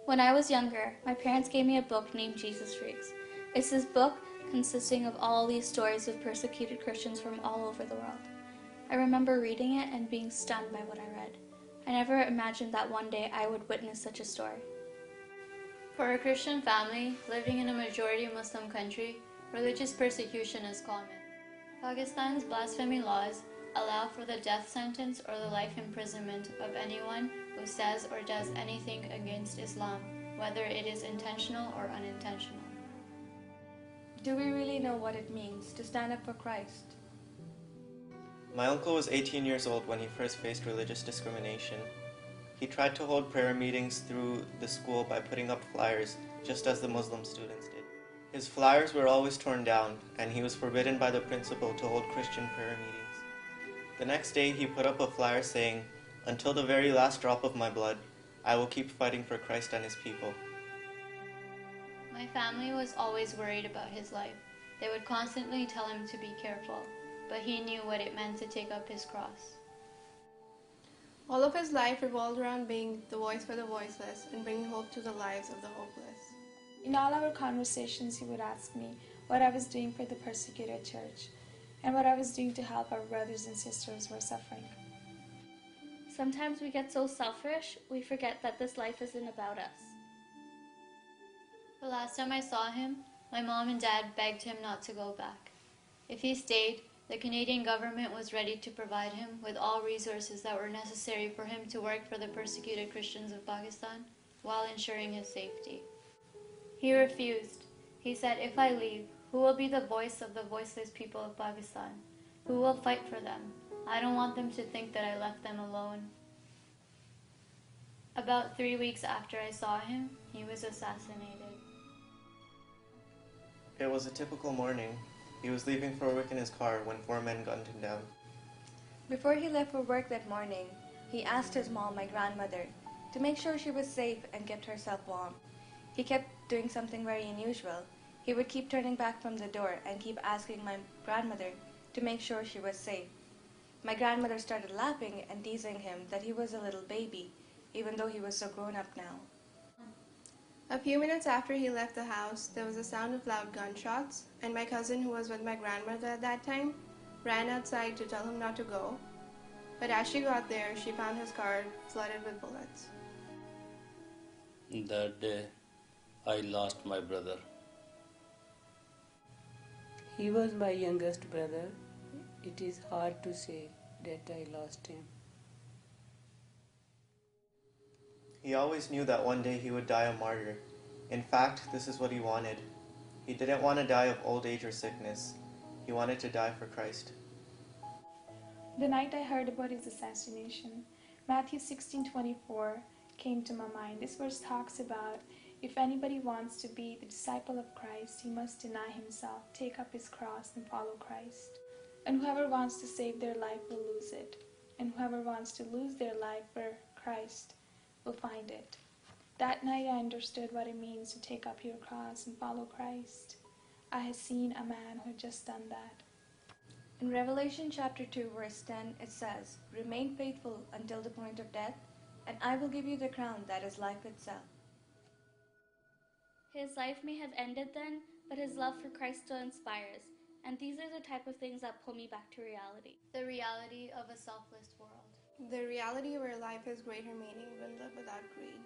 When I was younger, my parents gave me a book named Jesus Freaks. It's this book consisting of all these stories of persecuted Christians from all over the world. I remember reading it and being stunned by what I read. I never imagined that one day I would witness such a story. For a Christian family living in a majority Muslim country, religious persecution is common. Pakistan's blasphemy laws allow for the death sentence or the life imprisonment of anyone who says or does anything against Islam, whether it is intentional or unintentional. Do we really know what it means to stand up for Christ? My uncle was 18 years old when he first faced religious discrimination. He tried to hold prayer meetings through the school by putting up flyers, just as the Muslim students did. His flyers were always torn down, and he was forbidden by the principal to hold Christian prayer meetings. The next day, he put up a flyer saying, "Until the very last drop of my blood, I will keep fighting for Christ and his people." My family was always worried about his life. They would constantly tell him to be careful, but he knew what it meant to take up his cross. All of his life revolved around being the voice for the voiceless and bringing hope to the lives of the hopeless. In all our conversations, he would ask me what I was doing for the persecuted church and what I was doing to help our brothers and sisters who were suffering. Sometimes we get so selfish, we forget that this life isn't about us. The last time I saw him, my mom and dad begged him not to go back. If he stayed, the Canadian government was ready to provide him with all resources that were necessary for him to work for the persecuted Christians of Pakistan while ensuring his safety. He refused. He said, "If I leave, who will be the voice of the voiceless people of Pakistan? Who will fight for them? I don't want them to think that I left them alone." About 3 weeks after I saw him, he was assassinated. It was a typical morning. He was leaving for work in his car when 4 men gunned him down. Before he left for work that morning, he asked his mom, my grandmother, to make sure she was safe and kept herself warm. He kept doing something very unusual. He would keep turning back from the door and keep asking my grandmother to make sure she was safe. My grandmother started laughing and teasing him that he was a little baby, even though he was so grown up now. A few minutes after he left the house, there was a sound of loud gunshots, and my cousin, who was with my grandmother at that time, ran outside to tell him not to go. But as she got there, she found his car flooded with bullets. That day, I lost my brother. He was my youngest brother. It is hard to say that I lost him. He always knew that one day he would die a martyr. In fact, this is what he wanted. He didn't want to die of old age or sickness. He wanted to die for Christ. The night I heard about his assassination, Matthew 16:24 came to my mind. This verse talks about, if anybody wants to be the disciple of Christ, he must deny himself, take up his cross, and follow Christ. And whoever wants to save their life will lose it. And whoever wants to lose their life for Christ will find it. That night I understood what it means to take up your cross and follow Christ. I had seen a man who had just done that. In Revelation chapter 2, verse 10, it says, "Remain faithful until the point of death, and I will give you the crown that is life itself." His life may have ended then, but his love for Christ still inspires. And these are the type of things that pull me back to reality. The reality of a selfless world. The reality where life has greater meaning when lived without greed.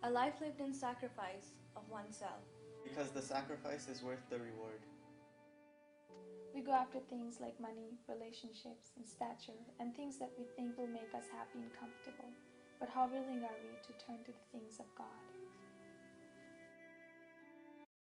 A life lived in sacrifice of oneself. Because the sacrifice is worth the reward. We go after things like money, relationships, and stature, and things that we think will make us happy and comfortable. But how willing are we to turn to the things of God?